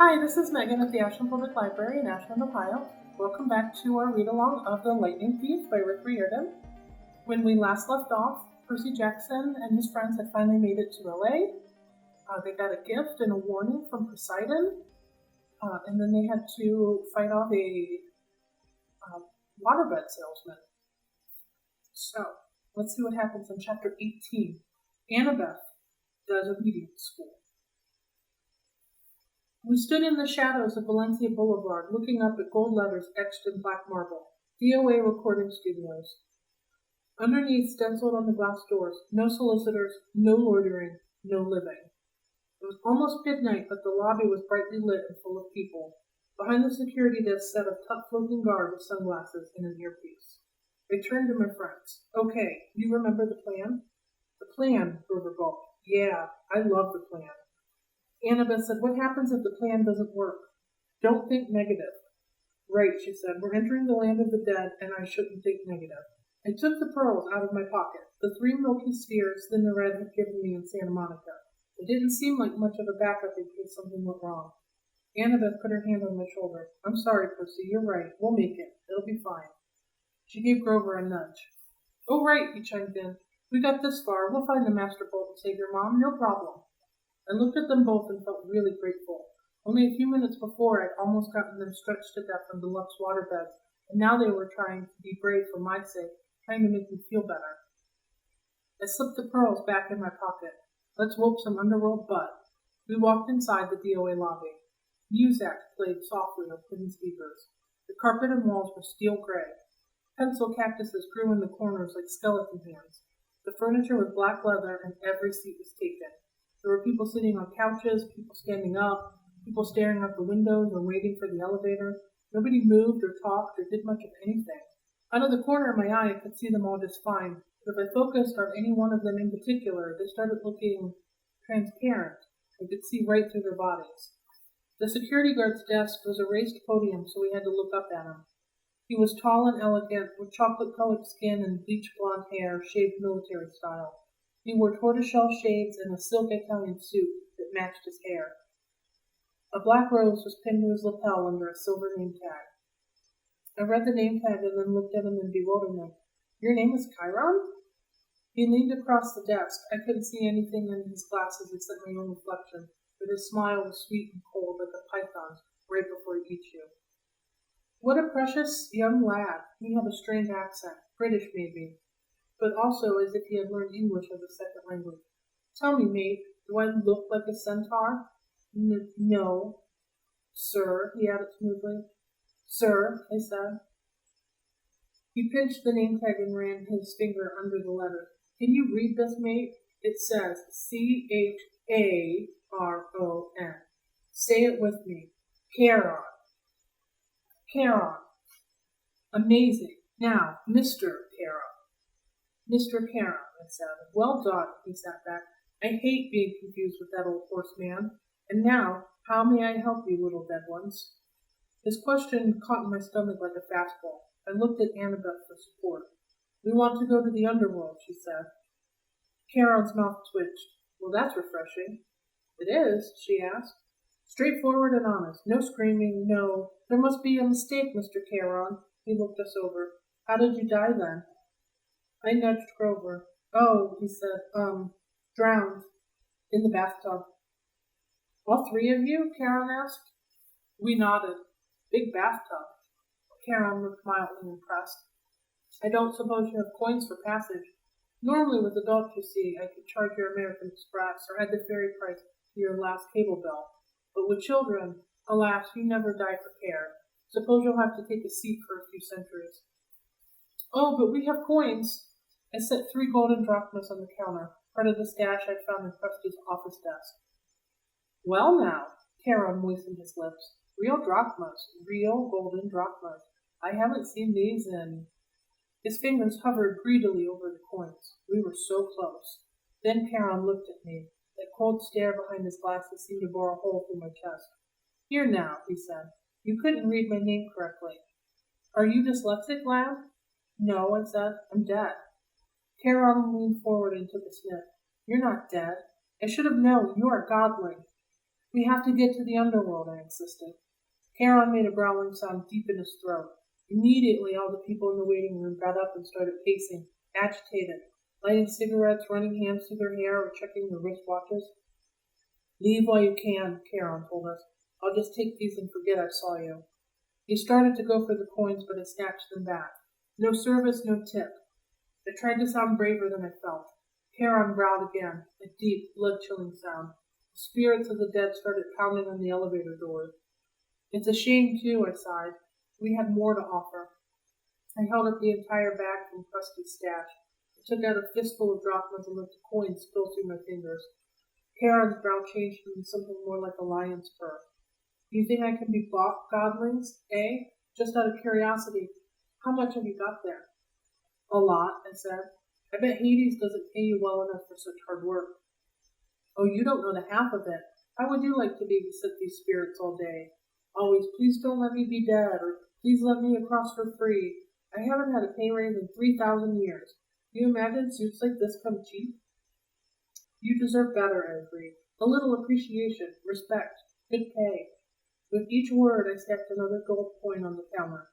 Hi, this is Meghan at the Ashland Public Library in Ashland, Ohio. Welcome back to our read-along of The Lightning Thief by Rick Riordan. When we last left off, Percy Jackson and his friends had finally made it to LA. They got a gift and a warning from Poseidon, and then they had to fight off a waterbed salesman. So, let's see what happens in Chapter 18. Annabeth does obedience school. We stood in the shadows of Valencia Boulevard, looking up at gold letters etched in black marble. DOA Recording Studios. Underneath, stenciled on the glass doors, no solicitors, no loitering, no living. It was almost midnight, but the lobby was brightly lit and full of people. Behind the security desk sat a tough-looking guard with sunglasses and an earpiece. I turned to my friends. Okay, you remember the plan? The plan, Grover gulped. Yeah, I love the plan. Annabeth said, what happens if the plan doesn't work? Don't think negative. Right, she said. We're entering the land of the dead, and I shouldn't think negative. I took the pearls out of my pocket, the 3 milky spheres the Red had given me in Santa Monica. It didn't seem like much of a backup in case something went wrong. Annabeth put her hand on my shoulder. I'm sorry, Percy, you're right. We'll make it. It'll be fine. She gave Grover a nudge. Oh, right, he chimed in. We got this far. We'll find the master bolt and save your mom. No problem. I looked at them both and felt really grateful. Only a few minutes before, I'd almost gotten them stretched to death on deluxe waterbeds, and now they were trying to be brave for my sake, trying to make me feel better. I slipped the pearls back in my pocket. Let's whoop some underworld butt. We walked inside the DOA lobby. Muzak played softly on hidden speakers. The carpet and walls were steel gray. Pencil cactuses grew in the corners like skeleton hands. The furniture was black leather, and every seat was taken. There were people sitting on couches, people standing up, people staring out the windows or waiting for the elevator. Nobody moved or talked or did much of anything. Out of the corner of my eye, I could see them all just fine, but if I focused on any one of them in particular, they started looking transparent. I could see right through their bodies. The security guard's desk was a raised podium, so we had to look up at him. He was tall and elegant, with chocolate-colored skin and bleached blonde hair, shaved military style. He wore tortoiseshell shades and a silk Italian suit that matched his hair. A black rose was pinned to his lapel under a silver name tag. I read the name tag and then looked at him in bewilderment. Your name is Chiron? He leaned across the desk. I couldn't see anything in his glasses except my own reflection, but his smile was sweet and cold like a python's right before he eats you. What a precious young lad. He had a strange accent, British maybe, but also as if he had learned English as a second language. Tell me, mate, do I look like a centaur? No. Sir, he added smoothly. Sir, I said. He pinched the name tag and ran his finger under the letter. Can you read this, mate? It says Charon. Say it with me. Charon. Charon. Amazing. Now, Mr. Charon. Mr. Charon, I said. Well done, he sat back. I hate being confused with that old horse man. And now, how may I help you, little dead ones? His question caught in my stomach like a fastball. I looked at Annabeth for support. We want to go to the underworld, she said. Charon's mouth twitched. Well, that's refreshing. It is, she asked. Straightforward and honest. No screaming, no. There must be a mistake, Mr. Charon. He looked us over. How did you die then? I nudged Grover. Oh, he said, drowned. In the bathtub. All 3 of you? Charon asked. We nodded. Big bathtub. Charon looked mildly impressed. I don't suppose you have coins for passage. Normally with adults, you see, I could charge your American Express or add the ferry price to your last cable bill. But with children, alas, you never die prepared. Suppose you'll have to take a seat for a few centuries. Oh, but we have coins. I set 3 golden drachmas on the counter, part of the stash I'd found in Krusty's office desk. Well now, Charon moistened his lips. Real drachmas, real golden drachmas. I haven't seen these in... His fingers hovered greedily over the coins. We were so close. Then Charon looked at me. That cold stare behind his glasses seemed to bore a hole through my chest. Here now, he said. You couldn't read my name correctly. Are you dyslexic, lad? No, I said. I'm dead. Charon leaned forward and took a sniff. You're not dead. I should have known. You are godling. We have to get to the underworld, I insisted. Charon made a growling sound deep in his throat. Immediately, all the people in the waiting room got up and started pacing, agitated, lighting cigarettes, running hands through their hair, or checking their wristwatches. Leave while you can, Charon told us. I'll just take these and forget I saw you. He started to go for the coins, but I snatched them back. No service, no tip. I tried to sound braver than I felt. Charon growled again, a deep, blood-chilling sound. The spirits of the dead started pounding on the elevator doors. It's a shame, too, I sighed. We had more to offer. I held up the entire bag from Krusty's stash. I took out a fistful of drachmas and let the coins spill through my fingers. Charon's brow changed into something more like a lion's purr. You think I can be bought, godlings, eh? Just out of curiosity. How much have you got there? A lot, I said. I bet Hades doesn't pay you well enough for such hard work. Oh, you don't know the half of it. How would you like to babysit these spirits all day? Always, please don't let me be dead, or please let me across for free. I haven't had a pay raise in 3,000 years. Do you imagine suits like this come cheap? You deserve better, I agreed. A little appreciation, respect, good pay. With each word, I stacked another gold coin on the counter.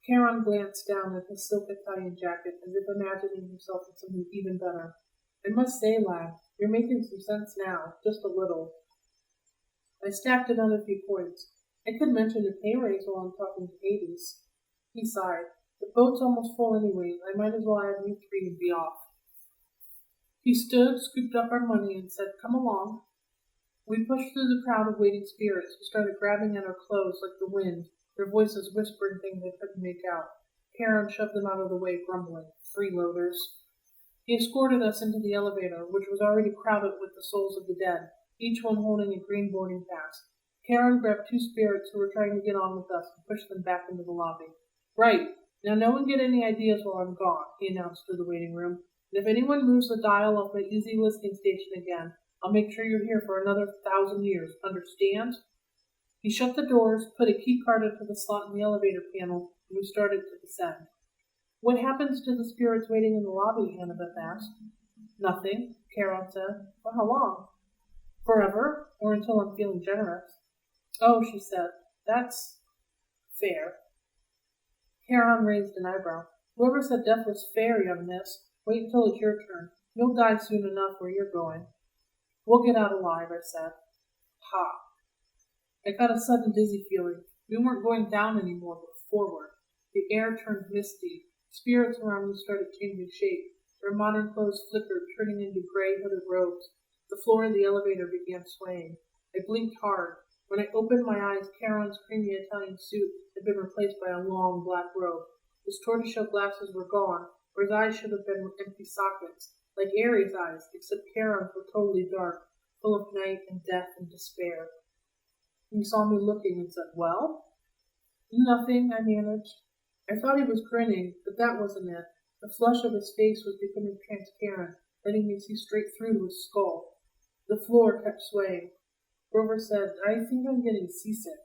Charon glanced down at his silk Italian jacket as if imagining himself in something even better. I must say, lad, you're making some sense now, just a little. I stacked another few coins. I could mention a pay raise while I'm talking to Hades. He sighed. The boat's almost full anyway. I might as well add you three and be off. He stood, scooped up our money, and said, Come along. We pushed through the crowd of waiting spirits who started grabbing at our clothes like the wind, their voices whispering things I couldn't make out. Charon shoved them out of the way, grumbling, freeloaders. He escorted us into the elevator, which was already crowded with the souls of the dead, each one holding a green boarding pass. Charon grabbed two spirits who were trying to get on with us and pushed them back into the lobby. Right, now no one get any ideas while I'm gone, he announced to the waiting room. And if anyone moves the dial off my easy listening station again, I'll make sure you're here for another 1,000 years. Understand? He shut the doors, put a key card into the slot in the elevator panel, and we started to descend. What happens to the spirits waiting in the lobby? Annabeth asked. Nothing, Charon said. For how long? Forever, or until I'm feeling generous. Oh, she said. That's fair. Charon raised an eyebrow. Whoever said death was fair, young miss. Wait until it's your turn. You'll die soon enough where you're going. We'll get out alive, I said. Ha! I got a sudden dizzy feeling. We weren't going down anymore, but forward. The air turned misty. Spirits around me started changing shape. Their modern clothes flickered, turning into gray hooded robes. The floor of the elevator began swaying. I blinked hard. When I opened my eyes, Charon's creamy Italian suit had been replaced by a long black robe. His tortoiseshell glasses were gone, or his eyes should have been empty sockets, like Ares' eyes, except Charon's were totally dark, full of night and death and despair. He saw me looking and said, Well? Nothing, I managed. I thought he was grinning, but that wasn't it. The flush of his face was becoming transparent, letting me see straight through to his skull. The floor kept swaying. Grover said, I think I'm getting seasick.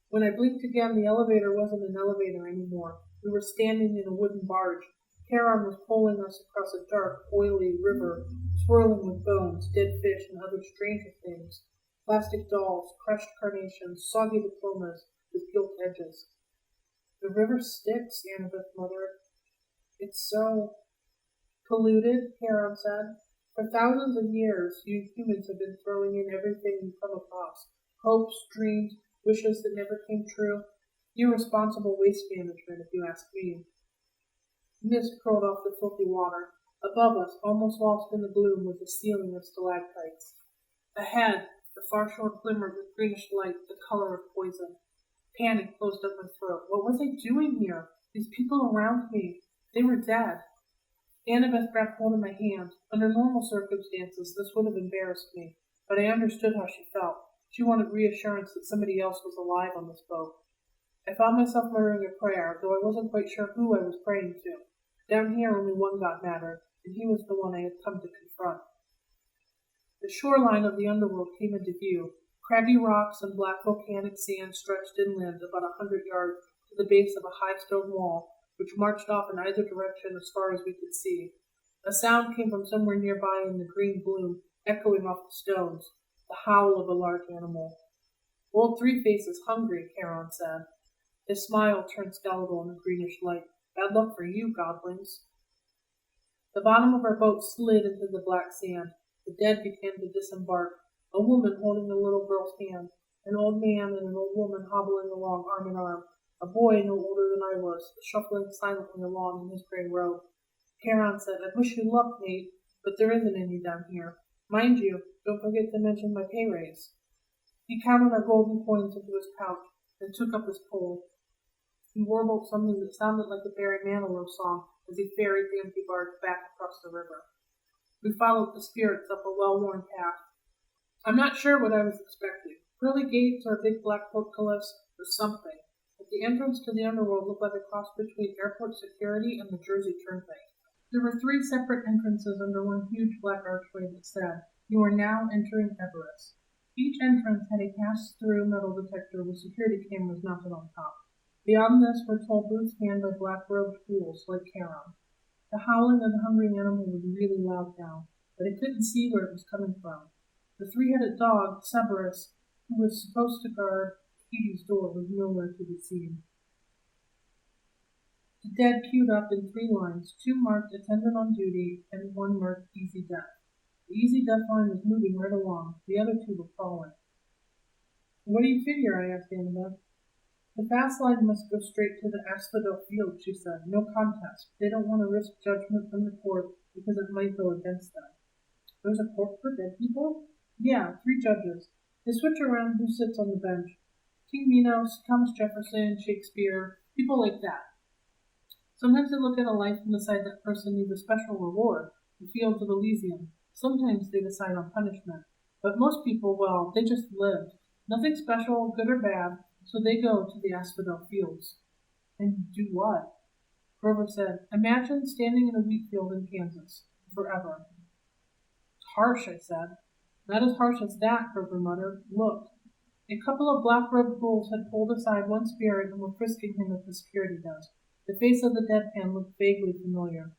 When I blinked again, the elevator wasn't an elevator anymore. We were standing in a wooden barge. Charon was pulling us across a dark, oily river, swirling with bones, dead fish, and other stranger things. Plastic dolls, crushed carnations, soggy diplomas with gilt edges. The river Styx, Annabeth muttered. It's so polluted, Charon said. For thousands of years, you humans have been throwing in everything you come across. Hopes, dreams, wishes that never came true. Irresponsible waste management, if you ask me. Mist curled off the filthy water. Above us, almost lost in the gloom, was a ceiling of stalactites. Ahead, the far shore glimmered with greenish light, the color of poison. Panic closed up my throat. What was I doing here? These people around me, they were dead. Annabeth grabbed hold of my hand. Under normal circumstances, this would have embarrassed me, but I understood how she felt. She wanted reassurance that somebody else was alive on this boat. I found myself muttering a prayer, though I wasn't quite sure who I was praying to. Down here, only one God mattered, and he was the one I had come to confront. The shoreline of the underworld came into view. Craggy rocks and black volcanic sand stretched inland about 100 yards to the base of a high stone wall, which marched off in either direction as far as we could see. A sound came from somewhere nearby in the green gloom, echoing off the stones. The howl of a large animal. Old Three-Face is hungry, Charon said. His smile turned skeletal in a greenish light. Bad luck for you, godlings. The bottom of our boat slid into the black sand. The dead began to disembark. A woman holding a little girl's hand, an old man and an old woman hobbling along arm in arm, a boy no older than I was, shuffling silently along in his gray robe. Charon said, I wish you luck, mate, but there isn't any down here. Mind you, don't forget to mention my pay raise. He counted our golden coins into his pouch and took up his pole. He warbled something that sounded like a Barry Manilow song as he ferried the empty barge back across the river. We followed the spirits up a well-worn path. I'm not sure what I was expecting. Pearly gates or big black portcullis or something. But the entrance to the underworld looked like a cross between airport security and the Jersey Turnpike. There were 3 separate entrances under one huge black archway that said, You are now entering Everest. Each entrance had a pass-through metal detector with security cameras mounted on top. Beyond this were toll booths manned by black-robed fools like Charon. The howling of the hungry animal was really loud now, but I couldn't see where it was coming from. The 3-headed dog, Cerberus, who was supposed to guard Katie's door, was nowhere to be seen. The dead queued up in 3 lines, 2 marked attendant on duty and 1 marked easy death. The easy death line was moving right along. The other 2 were crawling. What do you figure? I asked Annabeth. The fast line must go straight to the Asphodel Field, she said. No contest. They don't want to risk judgment from the court because it might go against them. There's a court for dead people? Yeah, 3 judges. They switch around who sits on the bench. King Minos, Thomas Jefferson, Shakespeare, people like that. Sometimes they look at a life and decide that person needs a special reward, the Fields of Elysium. Sometimes they decide on punishment. But most people, well, they just lived. Nothing special, good or bad, so they go to the Asphodel Fields. And do what? Grover said, Imagine standing in a wheat field in Kansas. Forever. It's harsh, I said. Not as harsh as that, Grover muttered. Look. A couple of black-robed fools had pulled aside one spirit and were frisking him at the security desk. The face of the deadpan looked vaguely familiar.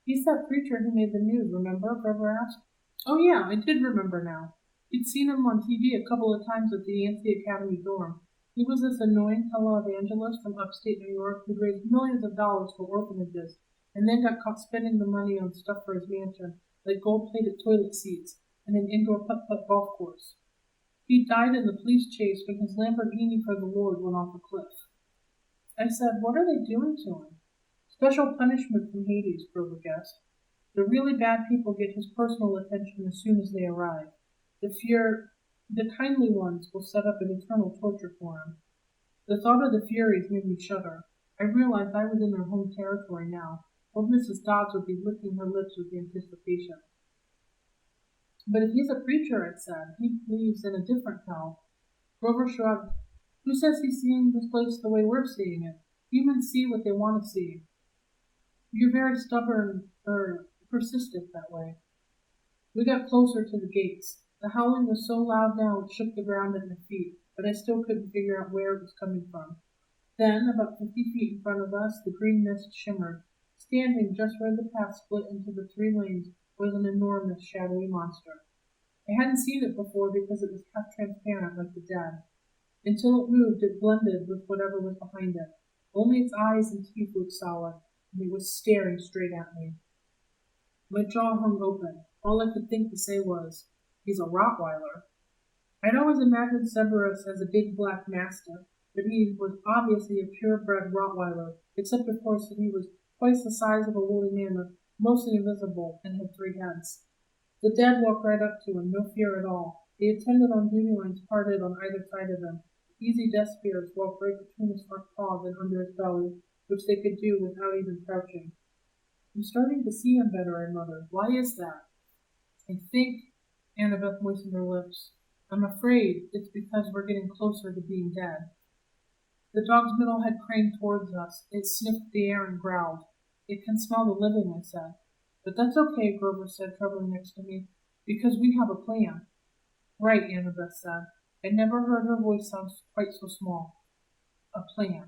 He's that preacher who made the news, remember? Grover asked. Oh, yeah, I did remember now. He'd seen him on TV a couple of times at the Yancey Academy dorm. He was this annoying televangelist from upstate New York who'd raised millions of dollars for orphanages and then got caught spending the money on stuff for his mansion, like gold-plated toilet seats and an indoor putt-putt golf course. He died in the police chase when his Lamborghini for the Lord went off a cliff. I said, what are they doing to him? Special punishment from Hades, Grover guessed. The really bad people get his personal attention as soon as they arrive. The kindly ones will set up an eternal torture for him. The thought of the Furies made me shudder. I realized I was in their home territory now. Old Mrs. Dodds would be licking her lips with anticipation. But if he's a preacher, I said, he believes in a different hell. Grover shrugged. Who says he's seeing this place the way we're seeing it? Humans see what they want to see. You're very stubborn, persistent that way. We got closer to the gates. The howling was so loud now it shook the ground at my feet, but I still couldn't figure out where it was coming from. Then, about 50 feet in front of us, the green mist shimmered. Standing just where the path split into the 3 lanes was an enormous, shadowy monster. I hadn't seen it before because it was half-transparent like the dead. Until it moved, it blended with whatever was behind it. Only its eyes and teeth looked solid, and it was staring straight at me. My jaw hung open. All I could think to say was, he's a Rottweiler. I'd always imagined Cerberus as a big black mastiff, but he was obviously a purebred Rottweiler, except of course that he was twice the size of a woolly mammoth, mostly invisible, and had 3 heads. The dead walked right up to him, no fear at all. The attendant on duty lines parted on either side of him. Easy death spirits walked right between his front paws and under his belly, which they could do without even crouching. I'm starting to see him better, I muttered. Why is that? I think, Annabeth moistened her lips, I'm afraid it's because we're getting closer to being dead. The dog's middle head craned towards us. It sniffed the air and growled. It can smell the living, I said. But that's okay, Grover said, trembling next to me, because we have a plan. Right, Annabeth said. I'd never heard her voice sound quite so small. A plan.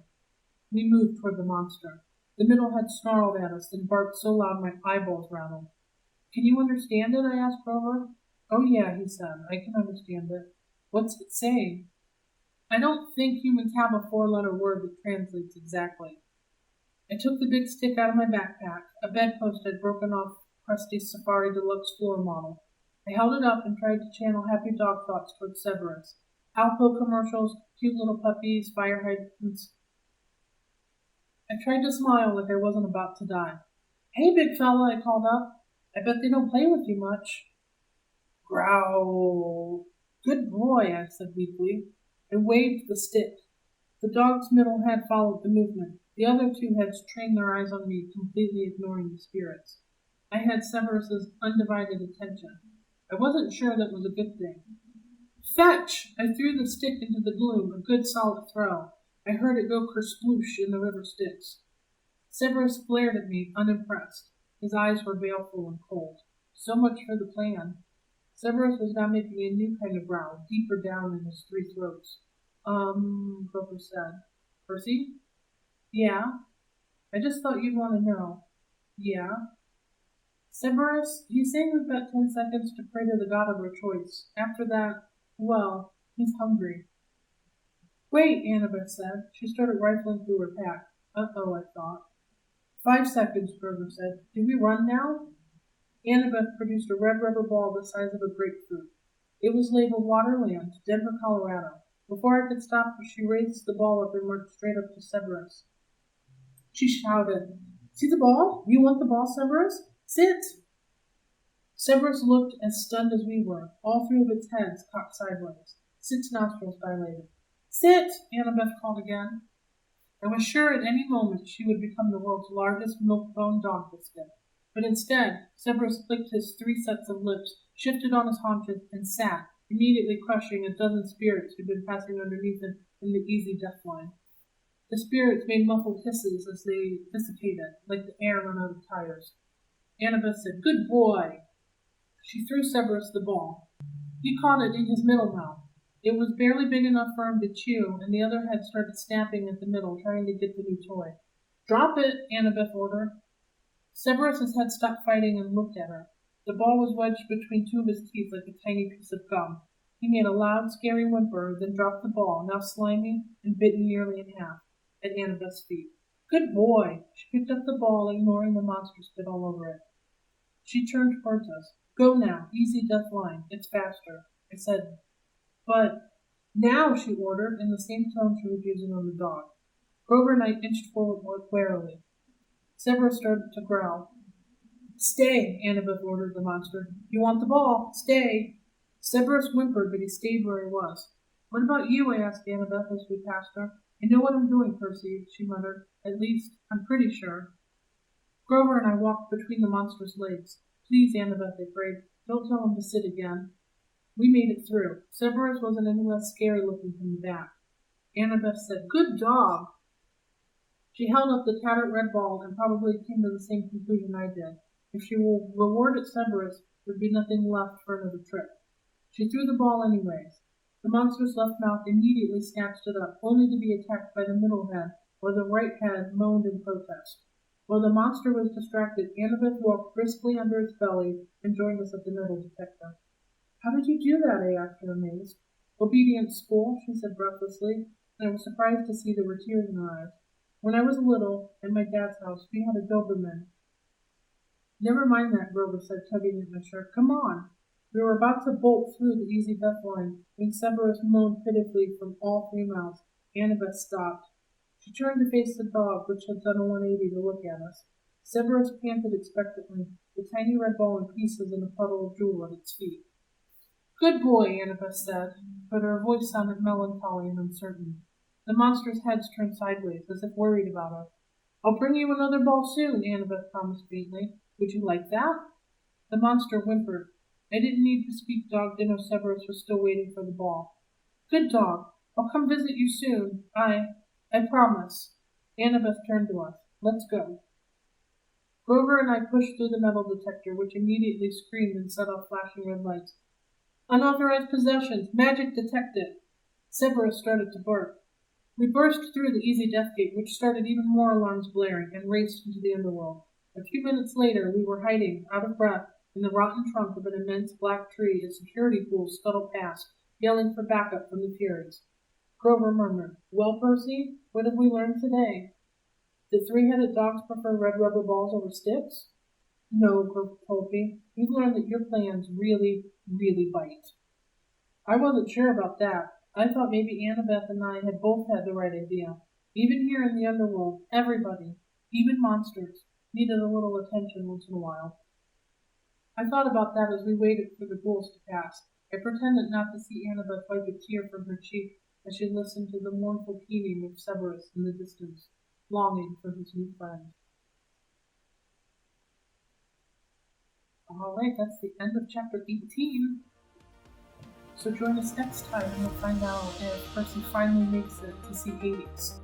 We moved toward the monster. The middle head snarled at us, then barked so loud my eyeballs rattled. Can you understand it? I asked Grover. Oh yeah, he said. I can understand it. What's it saying? I don't think humans have a four-letter word that translates exactly. I took the big stick out of my backpack. A bedpost had broken off Krusty's Safari Deluxe floor model. I held it up and tried to channel happy dog thoughts toward Severus. Alpo commercials, cute little puppies, fire hydrants. I tried to smile like I wasn't about to die. Hey, big fella, I called up. I bet they don't play with you much. Growl. Good boy, I said weakly. I waved the stick. The dog's middle head followed the movement. The other two heads trained their eyes on me, completely ignoring the spirits. I had Severus's undivided attention. I wasn't sure that was a good thing. Fetch! I threw the stick into the gloom, a good solid throw. I heard it go kersploosh in the river Styx. Severus glared at me, unimpressed. His eyes were baleful and cold. So much for the plan. Severus was now making a new kind of growl, deeper down in his three throats. Grover said. Percy? Yeah? I just thought you'd want to know. Yeah? Severus, he's saying we've got 10 seconds to pray to the god of our choice. After that, well, he's hungry. Wait, Annabeth said. She started rifling through her pack. Uh-oh, I thought. 5 seconds, Grover said. Do we run now? Annabeth produced a red rubber ball the size of a grapefruit. It was labeled Waterland, Denver, Colorado. Before I could stop her, she raised the ball up and marched straight up to Severus. She shouted, See the ball? You want the ball, Severus? Sit! Severus looked as stunned as we were, all three of its heads cocked sideways, 6 nostrils dilated. Sit! Annabeth called again. I was sure at any moment she would become the world's largest milk-bone dog biscuit. But instead, Severus licked his 3 sets of lips, shifted on his haunches, and sat, immediately crushing a dozen spirits who'd been passing underneath him in the easy death line. The spirits made muffled hisses as they dissipated, like the air run out of tires. Annabeth said, Good boy! She threw Severus the ball. He caught it in his middle mouth. It was barely big enough for him to chew, and the other head started snapping at the middle, trying to get the new toy. Drop it, Annabeth ordered. Severus's head stopped fighting and looked at her. The ball was wedged between 2 of his teeth like a tiny piece of gum. He made a loud, scary whimper, then dropped the ball, now slimy and bitten nearly in half, at Annabeth's feet. Good boy! She picked up the ball, ignoring the monster spit all over it. She turned towards us. Go now, easy death line. It's faster. I said, But now, she ordered, in the same tone she was using on the dog. Grover and I inched forward more warily. Severus started to growl. Stay, Annabeth ordered the monster. You want the ball? Stay. Severus whimpered, but he stayed where he was. What about you? I asked Annabeth as we passed her. I know what I'm doing, Percy, she muttered. At least, I'm pretty sure. Grover and I walked between the monster's legs. Please, Annabeth, I prayed. Don't tell him to sit again. We made it through. Severus wasn't any less scary looking from the back. Annabeth said, Good dog. She held up the tattered red ball and probably came to the same conclusion I did. If she rewarded Severus, there'd be nothing left for another trip. She threw the ball anyways. The monster's left mouth immediately snatched it up, only to be attacked by the middle head, where the right head moaned in protest. While the monster was distracted, Annabeth walked briskly under its belly and joined us at the metal detector. How did you do that? I asked her, amazed. Obedience school, she said breathlessly, and I was surprised to see there were tears in her eyes. When I was little, at my dad's house, we had a Doberman. Never mind that, Grover said, tugging at my shirt. Come on. We were about to bolt through the easy death line when Severus moaned pitifully from all 3 mouths. Annabeth stopped. She turned to face the dog, which had done a 180 to look at us. Severus panted expectantly, the tiny red ball in pieces in a puddle of drool at its feet. Good boy, Annabeth said, but her voice sounded melancholy and uncertain. The monster's heads turned sideways, as if worried about her. I'll bring you another ball soon, Annabeth promised faintly. Would you like that? The monster whimpered. I didn't need to speak dog to know Severus was still waiting for the ball. Good dog. I'll come visit you soon. I promise. Annabeth turned to us. Let's go. Grover and I pushed through the metal detector, which immediately screamed and set off flashing red lights. Unauthorized possessions. Magic detected. Severus started to bark. We burst through the easy death gate, which started even more alarms blaring, and raced into the underworld. A few minutes later, we were hiding, out of breath, In the rotten trunk of an immense black tree, a security pool scuttled past, yelling for backup from the Furies. Grover murmured, "Well, Percy, what have we learned today? That three-headed dogs prefer red rubber balls over sticks?" "No," Grover told me. "We've learned that your plans really, really bite." I wasn't sure about that. I thought maybe Annabeth and I had both had the right idea. Even here in the underworld, everybody, even monsters, needed a little attention once in a while. I thought about that as we waited for the ghouls to pass. I pretended not to see Annabeth wipe a tear from her cheek as she listened to the mournful keening of Severus in the distance, longing for his new friend. All right, that's the end of chapter 18. So join us next time and we'll find out if Percy finally makes it to see Hades.